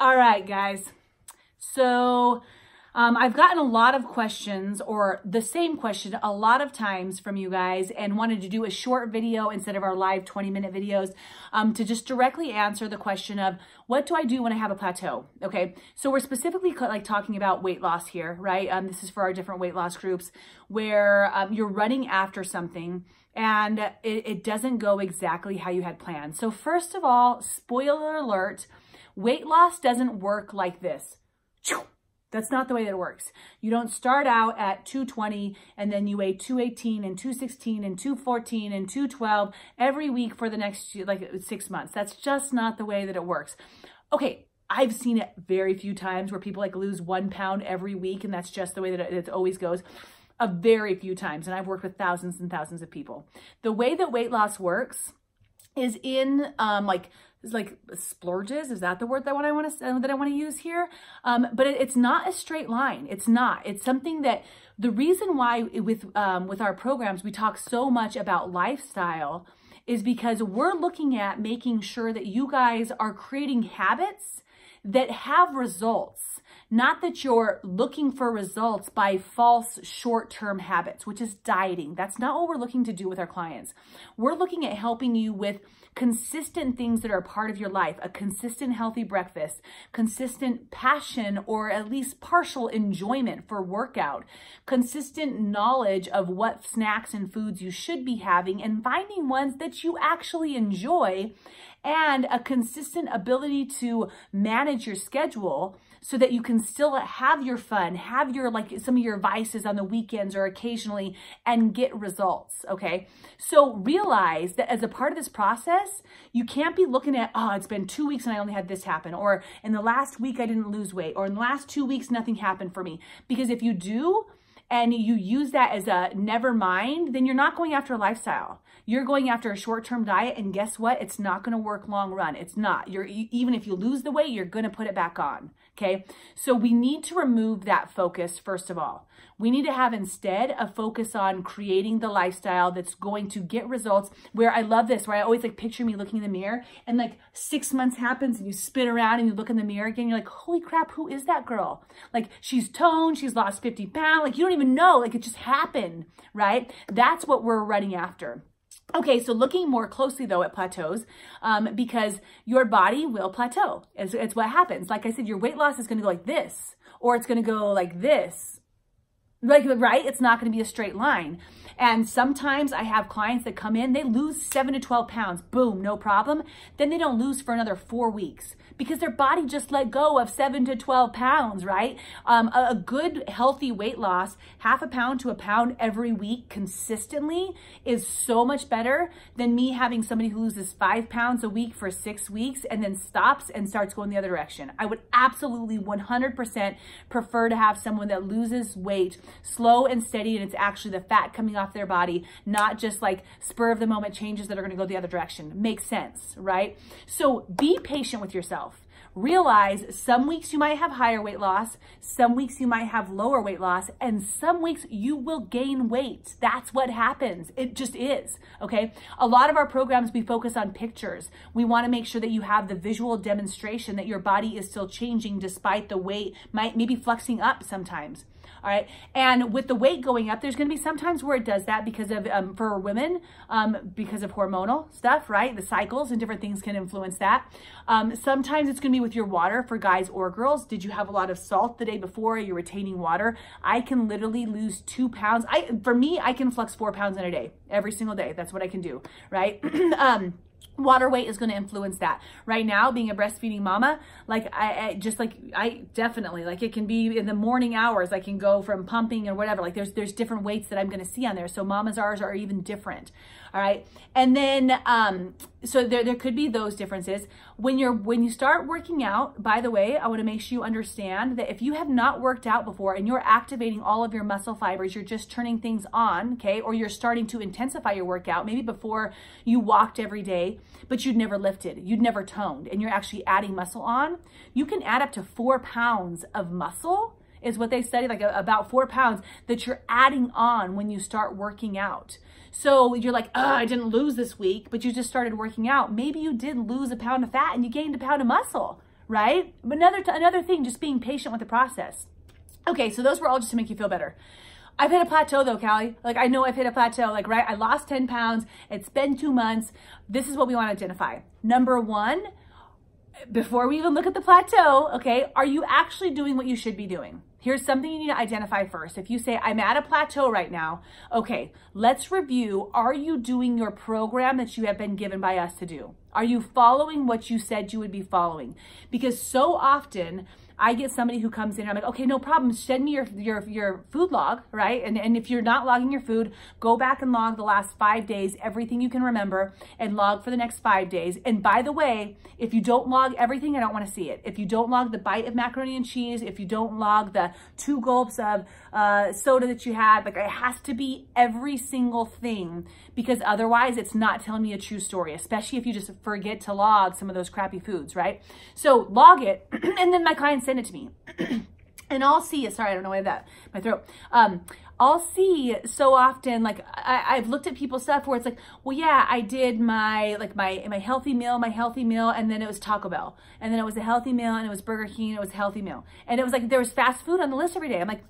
All right, guys. So I've gotten a lot of questions, or the same question a lot of times from you guys, and wanted to do a short video instead of our live 20-minute videos to just directly answer the question of what do I do when I have a plateau? Okay, so we're specifically like talking about weight loss here, right? This is for our different weight loss groups where you're running after something and it doesn't go exactly how you had planned. So first of all, spoiler alert, weight loss doesn't work like this. That's not the way that it works. You don't start out at 220 and then you weigh 218 and 216 and 214 and 212 every week for the next like 6 months. That's just not the way that it works. Okay, I've seen it very few times where people like lose 1 pound every week, and that's just the way that it always goes. A very few times, and I've worked with thousands and thousands of people. The way that weight loss works is in like splurges. Is that the word that I want to use here? But it's not a straight line. It's not. It's something that the reason why with our programs we talk so much about lifestyle is because we're looking at making sure that you guys are creating habits that have results. Not that you're looking for results by false short-term habits, which is dieting. That's not what we're looking to do with our clients. We're looking at helping you with consistent things that are a part of your life, a consistent healthy breakfast, consistent passion or at least partial enjoyment for workout, consistent knowledge of what snacks and foods you should be having and finding ones that you actually enjoy, and a consistent ability to manage your schedule so that you can still have your fun, have your like some of your vices on the weekends or occasionally, and get results, okay? So realize that as a part of this process, you can't be looking at, oh, it's been 2 weeks and I only had this happen, or in the last week I didn't lose weight, or in the last 2 weeks nothing happened for me. Because if you do, and you use that as a never mind, then you're not going after a lifestyle. You're going after a short-term diet, and guess what? It's not going to work long run. It's not. Even if you lose the weight, you're going to put it back on, okay? So we need to remove that focus, first of all. We need to have instead a focus on creating the lifestyle that's going to get results, where I love this, where I always like picture me looking in the mirror and like 6 months happens and you spin around and you look in the mirror again, you're like, holy crap, who is that girl? Like she's toned, she's lost 50 pounds, like you don't even know, like it just happened, right? That's what we're running after. Okay, so looking more closely though at plateaus, because your body will plateau. It's what happens. Like I said, your weight loss is going to go like this, or it's going to go like this. Like, right? It's not going to be a straight line. And sometimes I have clients that come in, they lose 7 to 12 pounds. Boom, no problem. Then they don't lose for another 4 weeks because their body just let go of 7 to 12 pounds, right? A good healthy weight loss, 0.5 pound to 1 pound every week consistently is so much better than me having somebody who loses 5 pounds a week for 6 weeks and then stops and starts going the other direction. I would absolutely 100% prefer to have someone that loses weight slow and steady, and it's actually the fat coming off their body, not just like spur of the moment changes that are going to go the other direction. Makes sense, right? So be patient with yourself. Realize some weeks you might have higher weight loss, some weeks you might have lower weight loss, and some weeks you will gain weight. That's what happens. It just is, okay? A lot of our programs, we focus on pictures. We want to make sure that you have the visual demonstration that your body is still changing despite the weight maybe flexing up sometimes. All right. And with the weight going up, there's going to be sometimes where it does that because of, for women, because of hormonal stuff, right? The cycles and different things can influence that. Sometimes it's going to be with your water for guys or girls. Did you have a lot of salt the day before? Are you retaining water? I can literally lose 2 pounds. For me, I can flex 4 pounds in a day, every single day. That's what I can do, right? Water weight is going to influence that. Right now, being a breastfeeding mama, like I definitely, like it can be in the morning hours, I can go from pumping or whatever, like there's different weights that I'm going to see on there. So mamas ours are even different. All right. And then, so there could be those differences. When you start working out, by the way, I want to make sure you understand that if you have not worked out before and you're activating all of your muscle fibers, you're just turning things on, okay? Or you're starting to intensify your workout, maybe before you walked every day, but you'd never lifted, you'd never toned, and you're actually adding muscle on, you can add up to 4 pounds of muscle, is what they study, like about 4 pounds that you're adding on when you start working out. So you're like, oh, I didn't lose this week, but you just started working out. Maybe you did lose a pound of fat and you gained a pound of muscle, right? But another thing, just being patient with the process. Okay, so those were all just to make you feel better. I've hit a plateau though, Callie. Like, I know I've hit a plateau. Like, right, I lost 10 pounds. It's been 2 months. This is what we want to identify. Number one, before we even look at the plateau, okay, are you actually doing what you should be doing? Here's something you need to identify first. If you say, I'm at a plateau right now, okay, let's review. Are you doing your program that you have been given by us to do? Are you following what you said you would be following? Because so often I get somebody who comes in and I'm like, okay, no problem. Send me your food log, right? And if you're not logging your food, go back and log the last 5 days, everything you can remember, and log for the next 5 days. And by the way, if you don't log everything, I don't want to see it. If you don't log the bite of macaroni and cheese, if you don't log the 2 gulps of soda that you had, like, it has to be every single thing, because otherwise it's not telling me a true story, especially if you just forget to log some of those crappy foods, right? So log it, and then my clients send it to me. And I'll see, sorry, I don't know why I have that, my throat. I'll see so often, like, I've looked at people's stuff where it's like, well, yeah, I did my healthy meal, and then it was Taco Bell. And then it was a healthy meal, and it was Burger King, and it was a healthy meal. And it was like, there was fast food on the list every day. I'm like,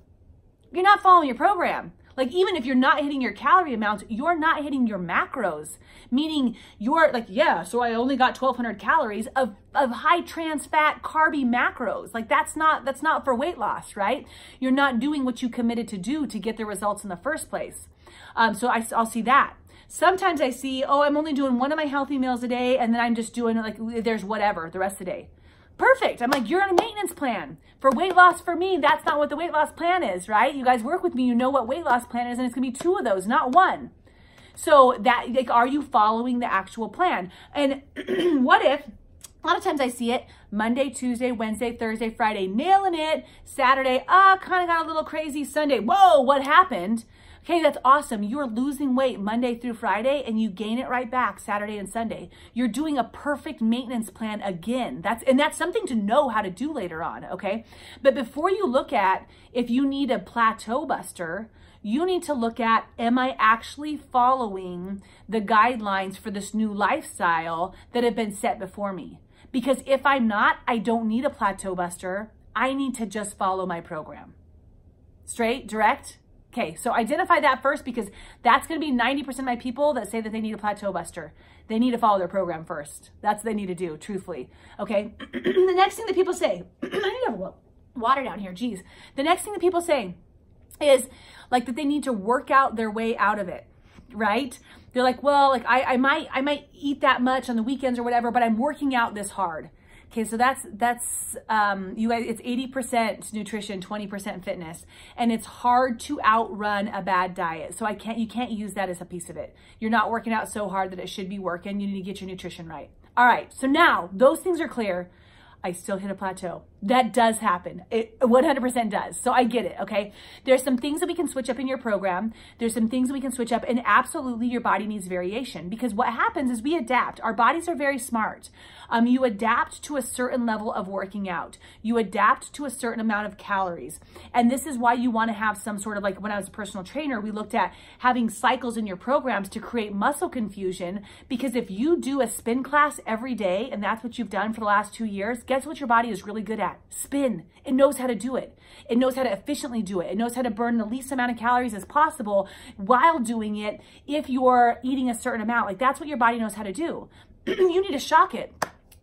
you're not following your program. Like, even if you're not hitting your calorie amounts, you're not hitting your macros, meaning you're like, yeah, so I only got 1,200 calories of high trans fat carby macros. Like, that's not for weight loss, right? You're not doing what you committed to do to get the results in the first place. So I'll see that. Sometimes I see, oh, I'm only doing one of my healthy meals a day, and then I'm just doing, like, there's whatever the rest of the day. Perfect. I'm like, you're on a maintenance plan. For weight loss, for me, that's not what the weight loss plan is, right? You guys work with me, you know what weight loss plan is, and it's going to be 2 of those, not 1. So that, like, are you following the actual plan? And what if, a lot of times I see it, Monday, Tuesday, Wednesday, Thursday, Friday, nailing it. Saturday, kind of got a little crazy. Sunday, whoa, what happened? Okay, that's awesome. You're losing weight Monday through Friday, and you gain it right back Saturday and Sunday. You're doing a perfect maintenance plan again. That's something to know how to do later on, okay? But before you look at if you need a plateau buster, you need to look at, am I actually following the guidelines for this new lifestyle that have been set before me? Because if I'm not, I don't need a plateau buster. I need to just follow my program. Straight, direct. Okay, so identify that first, because that's going to be 90% of my people that say that they need a plateau buster. They need to follow their program first. That's what they need to do, truthfully. Okay, the next thing that people say, I need to have water down here, geez. The next thing that people say is like that they need to work out their way out of it, right? They're like, well, like I might eat that much on the weekends or whatever, but I'm working out this hard. Okay, so that's you guys, it's 80% nutrition, 20% fitness, and it's hard to outrun a bad diet. So you can't use that as a piece of it. You're not working out so hard that it should be working. You need to get your nutrition right. All right, so now those things are clear. I still hit a plateau. That does happen. It 100% does. So I get it, okay? There's some things that we can switch up in your program. There's some things that we can switch up, and absolutely your body needs variation, because what happens is we adapt. Our bodies are very smart. You adapt to a certain level of working out. You adapt to a certain amount of calories. And this is why you want to have some sort of, like, when I was a personal trainer, we looked at having cycles in your programs to create muscle confusion, because if you do a spin class every day, and that's what you've done for the last 2 years, guess what your body is really good at? Spin. It knows how to do it. It knows how to efficiently do it. It knows how to burn the least amount of calories as possible while doing it if you're eating a certain amount. Like, that's what your body knows how to do. You need to shock it.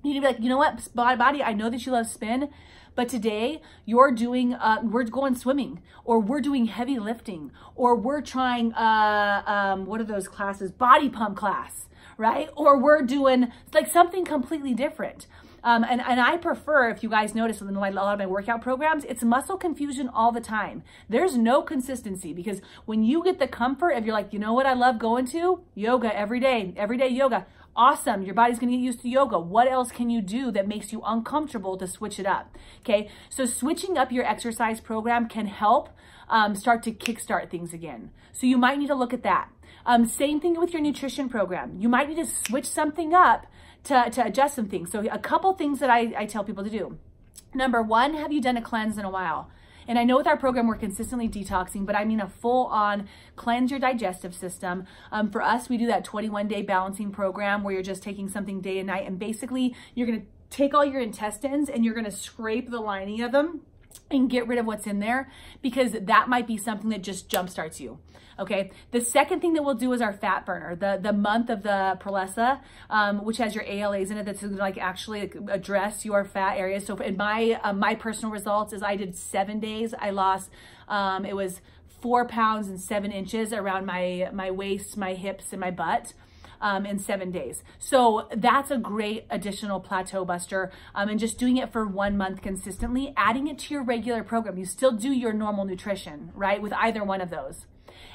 You need to be like, you know what, body, I know that you love spin, but today you're doing, we're going swimming, or we're doing heavy lifting, or we're trying, what are those classes? Body pump class, right? Or we're doing like something completely different. And I prefer, if you guys notice in a lot of my workout programs, it's muscle confusion all the time. There's no consistency, because when you get the comfort of, you're like, you know what I love going to? Yoga every day yoga. Awesome. Your body's going to get used to yoga. What else can you do that makes you uncomfortable to switch it up? Okay. So switching up your exercise program can help start to kickstart things again. So you might need to look at that. Same thing with your nutrition program. You might need to switch something up to adjust some things. So a couple things that I tell people to do. Number one, have you done a cleanse in a while? And I know with our program, we're consistently detoxing, but I mean a full-on cleanse your digestive system. For us, we do that 21-day balancing program where you're just taking something day and night, and basically you're going to take all your intestines and you're gonna scrape the lining of them and get rid of what's in there, because that might be something that just jumpstarts you. Okay. The second thing that we'll do is our fat burner, the month of the Prolesa, which has your ALAs in it. That's like actually address your fat areas. So in my personal results is I did 7 days. I lost, it was 4 pounds and 7 inches around my waist, my hips, and my butt. In 7 days. So that's a great additional plateau buster. And just doing it for 1 month consistently, adding it to your regular program. You still do your normal nutrition, right? With either one of those.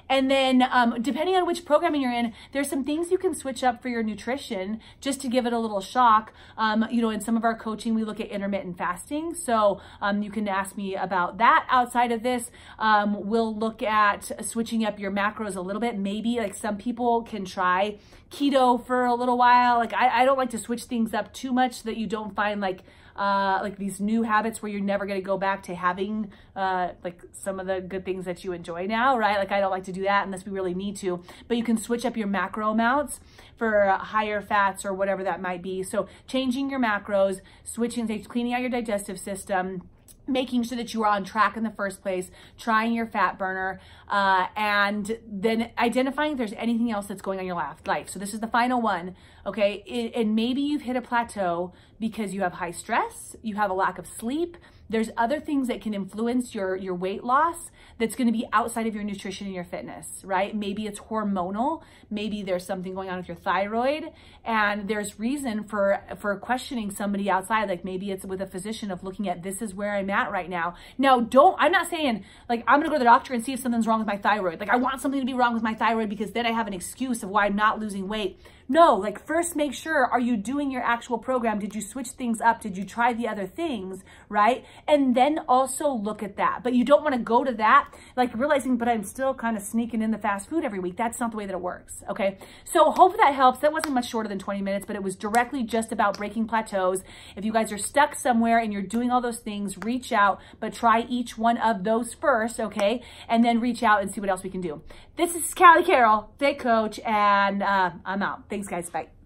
And then depending on which programming you're in, there's some things you can switch up for your nutrition just to give it a little shock. You know, in some of our coaching, we look at intermittent fasting. So you can ask me about that. Outside of this, we'll look at switching up your macros a little bit. Maybe like some people can try keto for a little while. Like I don't like to switch things up too much so that you don't find like these new habits where you're never going to go back to having like some of the good things that you enjoy now, right? Like I don't like to do that unless we really need to, but you can switch up your macro amounts for higher fats or whatever that might be. So changing your macros, switching, cleaning out your digestive system, making sure that you are on track in the first place, trying your fat burner, and then identifying if there's anything else that's going on in your life. So this is the final one, okay? And maybe you've hit a plateau because you have high stress, you have a lack of sleep. There's other things that can influence your weight loss that's going to be outside of your nutrition and your fitness, right? Maybe it's hormonal. Maybe there's something going on with your thyroid, and there's reason for questioning somebody outside. Like maybe it's with a physician of looking at, this is where I'm at right now. Now, I'm not saying like, I'm going to go to the doctor and see if something's wrong with my thyroid. Like I want something to be wrong with my thyroid because then I have an excuse of why I'm not losing weight. No, like first make sure, are you doing your actual program? Did you switch things up? Did you try the other things, right? And then also look at that. But you don't want to go to that, like realizing, but I'm still kind of sneaking in the fast food every week. That's not the way that it works, okay? So hopefully that helps. That wasn't much shorter than 20 minutes, but it was directly just about breaking plateaus. If you guys are stuck somewhere and you're doing all those things, reach out, but try each one of those first, okay? And then reach out and see what else we can do. This is Callie Carroll, Fit Coach, and I'm out. Thanks, guys. Bye.